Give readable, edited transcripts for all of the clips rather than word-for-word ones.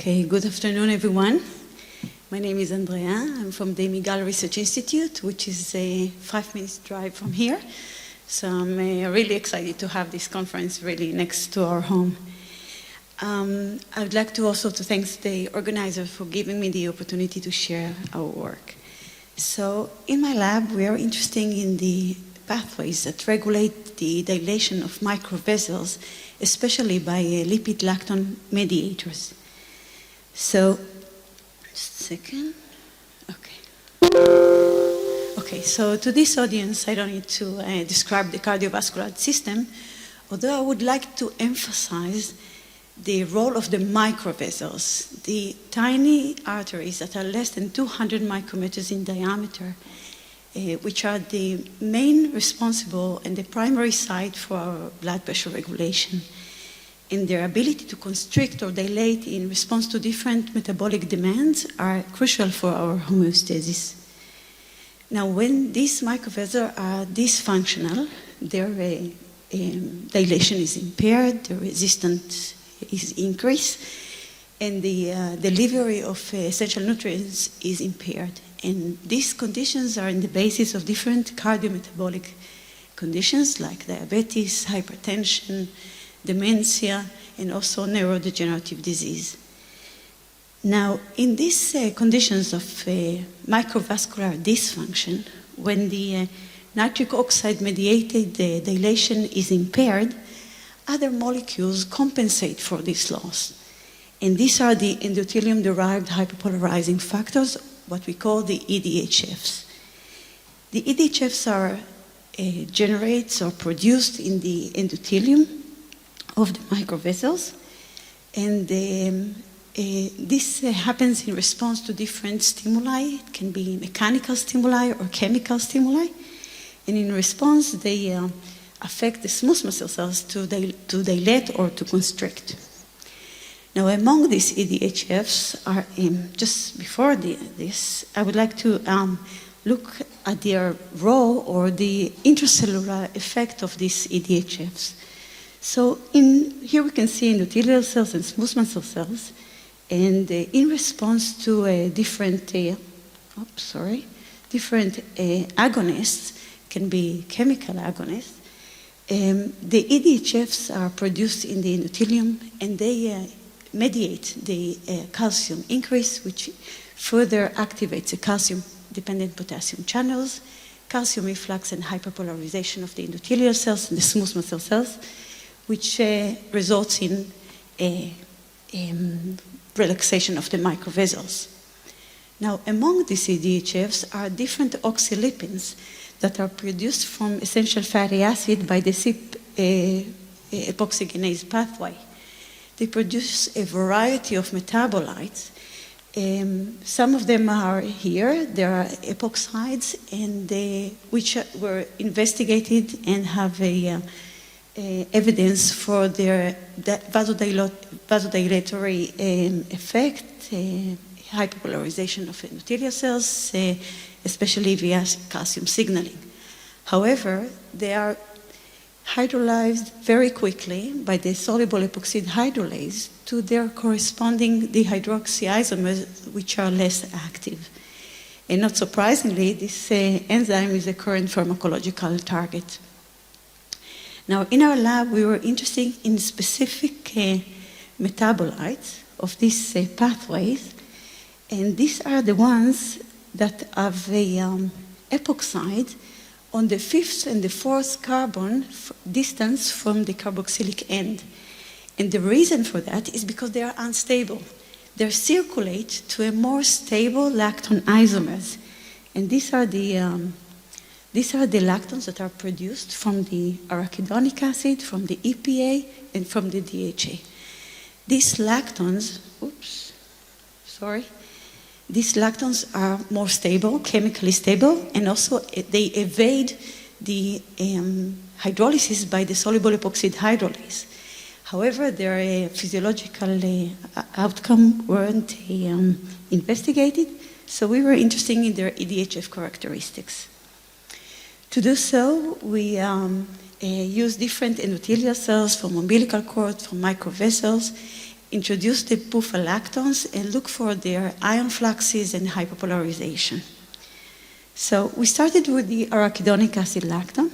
Okay, good afternoon, everyone. My name is Andrea. I'm from the Migal Research Institute, which is a 5-minute drive from here. So I'm really excited to have this conference really next to our home. I would like to also thank the organizers for giving me the opportunity to share our work. So in my lab, we are interested in the pathways that regulate the dilation of microvessels, especially by lipid-lacton mediators. So, just a second. Okay, so to this audience, I don't need to describe the cardiovascular system, although I would like to emphasize the role of the microvessels, the tiny arteries that are less than 200 micrometers in diameter, which are the main responsible and the primary site for our blood pressure regulation. And their ability to constrict or dilate in response to different metabolic demands are crucial for our homeostasis. Now, when these microvessels are dysfunctional, their dilation is impaired, the resistance is increased, and the delivery of essential nutrients is impaired. And these conditions are in the basis of different cardiometabolic conditions like diabetes, hypertension, dementia, and also neurodegenerative disease. Now, in these conditions of microvascular dysfunction, when the nitric oxide-mediated dilation is impaired, other molecules compensate for this loss. And these are the endothelium-derived hyperpolarizing factors, what we call the EDHFs. The EDHFs are generated or produced in the endothelium of the microvessels, and this happens in response to different stimuli. It can be mechanical stimuli or chemical stimuli, and in response they affect the smooth muscle cells to dilate or to constrict. Now, among these EDHFs are, just before this, I would like to look at their role or the intracellular effect of these EDHFs. So here we can see endothelial cells and smooth muscle cells, and in response to different agonists, can be chemical agonists, the EDHFs are produced in the endothelium, and they mediate the calcium increase, which further activates the calcium-dependent potassium channels, calcium efflux and hyperpolarization of the endothelial cells and the smooth muscle cells, which results in relaxation of the microvessels. Now, among these EDHFs are different oxylipins that are produced from essential fatty acid by the CYP epoxygenase pathway. They produce a variety of metabolites. Some of them are here. There are epoxides, and which were investigated and have evidence for their vasodilatory effect, hyperpolarization of endothelial cells, especially via calcium signaling. However, they are hydrolyzed very quickly by the soluble epoxide hydrolase to their corresponding dehydroxy isomers, which are less active. And not surprisingly, this enzyme is a current pharmacological target. Now, in our lab, we were interested in specific metabolites of these pathways, and these are the ones that have a epoxide on the 5th and the 4th carbon distance from the carboxylic end. And the reason for that is because they are unstable. They circulate to a more stable lacton isomers. And these are the lactons that are produced from the arachidonic acid, from the EPA, and from the DHA. These lactons, these lactons are more stable, chemically stable, and also they evade the hydrolysis by the soluble epoxide hydrolase. However, their physiological outcome weren't investigated, so we were interested in their EDHF characteristics. To do so, we use different endothelial cells from umbilical cord, from microvessels, introduce the bufalactones and look for their ion fluxes and hyperpolarization. So we started with the arachidonic acid lactone,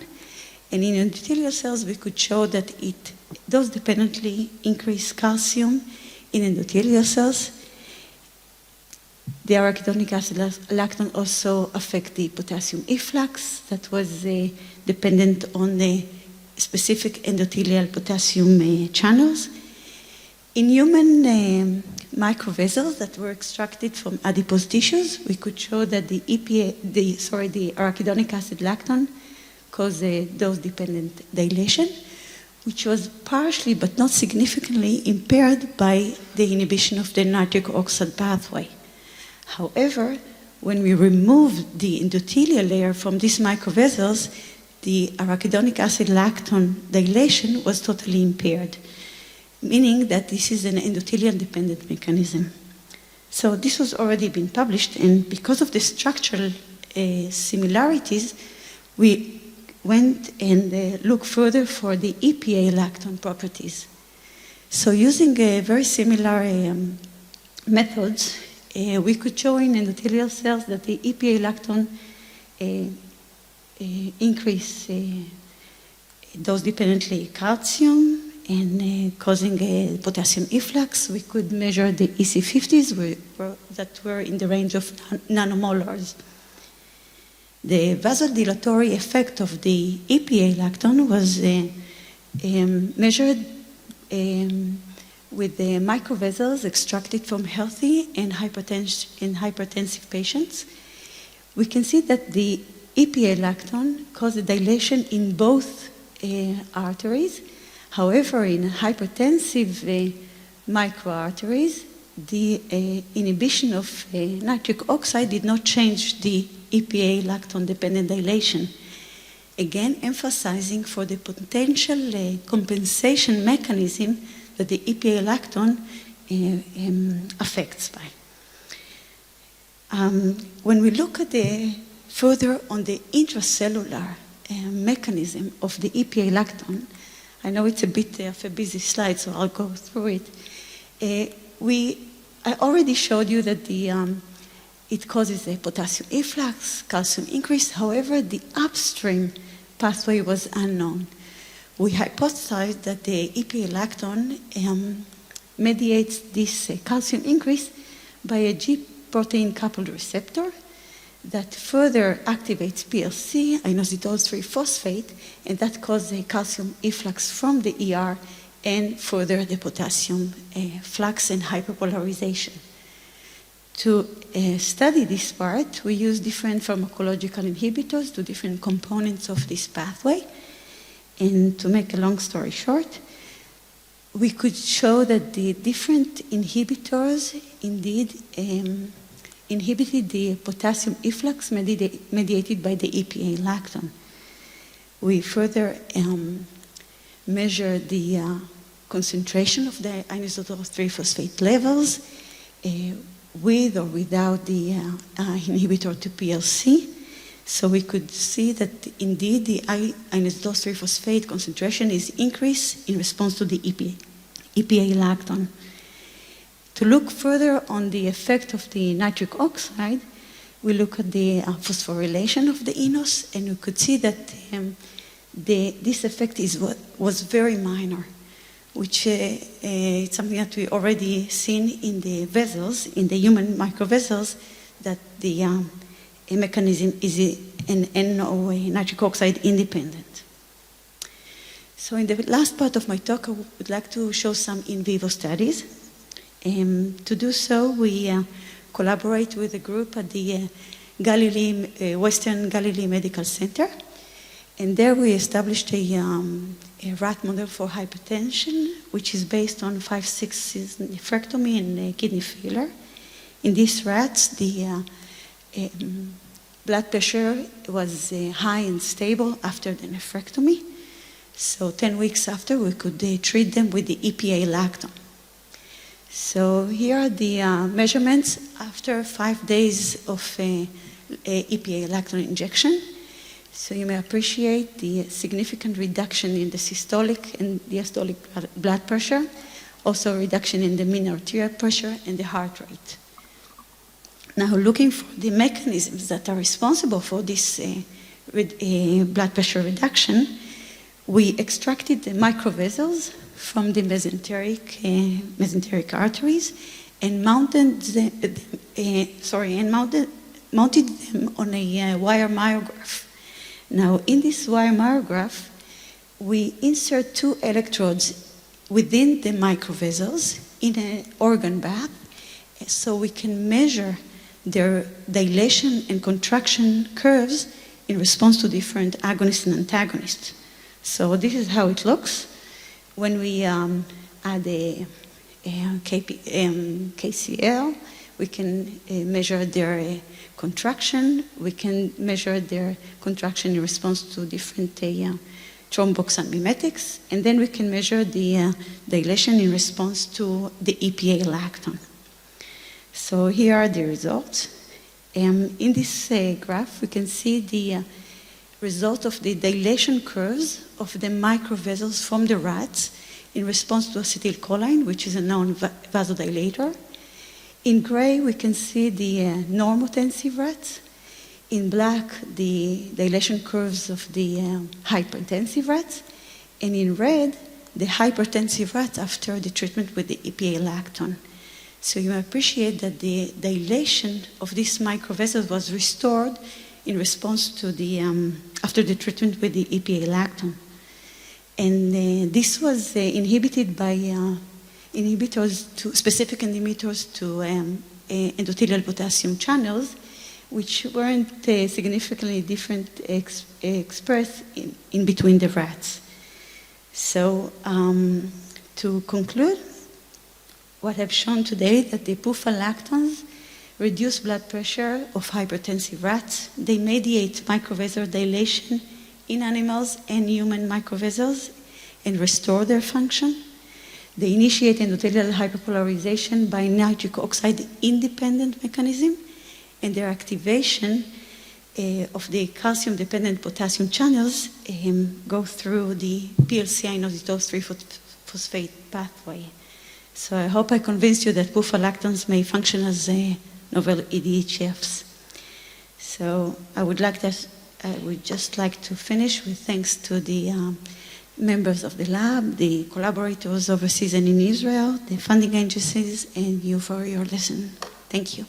and in endothelial cells we could show that it dose-dependently increased calcium in endothelial cells. The arachidonic acid lactone also affect the potassium efflux that was dependent on the specific endothelial potassium channels. In human microvessels that were extracted from adipose tissues, we could show that the arachidonic acid lactone caused a dose-dependent dilation, which was partially but not significantly impaired by the inhibition of the nitric oxide pathway. However, when we removed the endothelial layer from these microvessels, the arachidonic acid lactone dilation was totally impaired, meaning that this is an endothelium-dependent mechanism. So this was already been published, and because of the structural similarities, we went and looked further for the EPA lactone properties. So using very similar methods, we could show in endothelial cells that the EPA lactone increase dose-dependently calcium and causing a potassium efflux. We could measure the EC50s that were in the range of nanomolars. The vasodilatory effect of the EPA lactone was measured with the microvessels extracted from healthy and hypertensive patients. We can see that the EPA lactone caused a dilation in both arteries. However, in hypertensive microarteries, the inhibition of nitric oxide did not change the EPA lactone-dependent dilation, again emphasizing for the potential compensation mechanism that the EPA lactone affects by. When we look at further on the intracellular mechanism of the EPA lactone, I know it's a bit of a busy slide, so I'll go through it. I already showed you that it causes a potassium efflux, calcium increase. However, the upstream pathway was unknown. We hypothesized that the EPA lactone mediates this calcium increase by a G protein coupled receptor that further activates PLC, inositol 3-phosphate, and that causes a calcium efflux from the ER and further the potassium flux and hyperpolarization. To study this part, we use different pharmacological inhibitors to different components of this pathway. And to make a long story short, we could show that the different inhibitors indeed inhibited the potassium efflux mediated by the EPA lactone. We further measured the concentration of the inositol 3-phosphate levels with or without the inhibitor to PLC. So we could see that indeed the inositol 3-phosphate concentration is increased in response to the EPA lactone. To look further on the effect of the nitric oxide, we look at the phosphorylation of the enos, and we could see that this effect was very minor, which is something that we already seen in the vessels, in the human microvessels, that the mechanism is an NO, nitric oxide independent. So in the last part of my talk, I would like to show some in vivo studies. To do so, we collaborate with a group at the Western Galilee Medical Center. And there we established a rat model for hypertension, which is based on 5/6 nephrectomy and kidney failure. In these rats, the blood pressure was high and stable after the nephrectomy. So 10 weeks after, we could treat them with the EPA lactone. So here are the measurements after 5 days of EPA lactone injection. So you may appreciate the significant reduction in the systolic and diastolic blood pressure. also reduction in the mean arterial pressure and the heart rate. Now, looking for the mechanisms that are responsible for this blood pressure reduction, we extracted the microvessels from the mesenteric arteries and mounted them on a wire myograph. Now, in this wire myograph, we insert 2 electrodes within the microvessels in an organ bath, so we can measure their dilation and contraction curves in response to different agonists and antagonists. So this is how it looks when we add a KCL. We can measure their contraction. We can measure their contraction in response to different thromboxane mimetics, and then we can measure the dilation in response to the EPA lacton. So here are the results. In this graph, we can see the result of the dilation curves of the microvessels from the rats in response to acetylcholine, which is a known vasodilator. In gray, we can see the normotensive rats. In black, the dilation curves of the hypertensive rats. And in red, the hypertensive rats after the treatment with the EPA lacton. So you appreciate that the dilation of these microvessels was restored in response to the, after the treatment with the EPA lacton. And this was inhibited by specific inhibitors to endothelial potassium channels, which weren't significantly different expressed in between the rats. So to conclude, what I've shown today that the PUFA lactons reduce blood pressure of hypertensive rats. They mediate microvessel dilation in animals and human microvessels and restore their function. They initiate endothelial hyperpolarization by nitric oxide independent mechanism, and their activation of the calcium-dependent potassium channels go through the PLCI inositol 3-phosphate pathway. So I hope I convinced you that PUFA lactons may function as novel EDHFs. So I would just like to finish with thanks to the members of the lab, the collaborators overseas and in Israel, the funding agencies, and you for your listen. Thank you.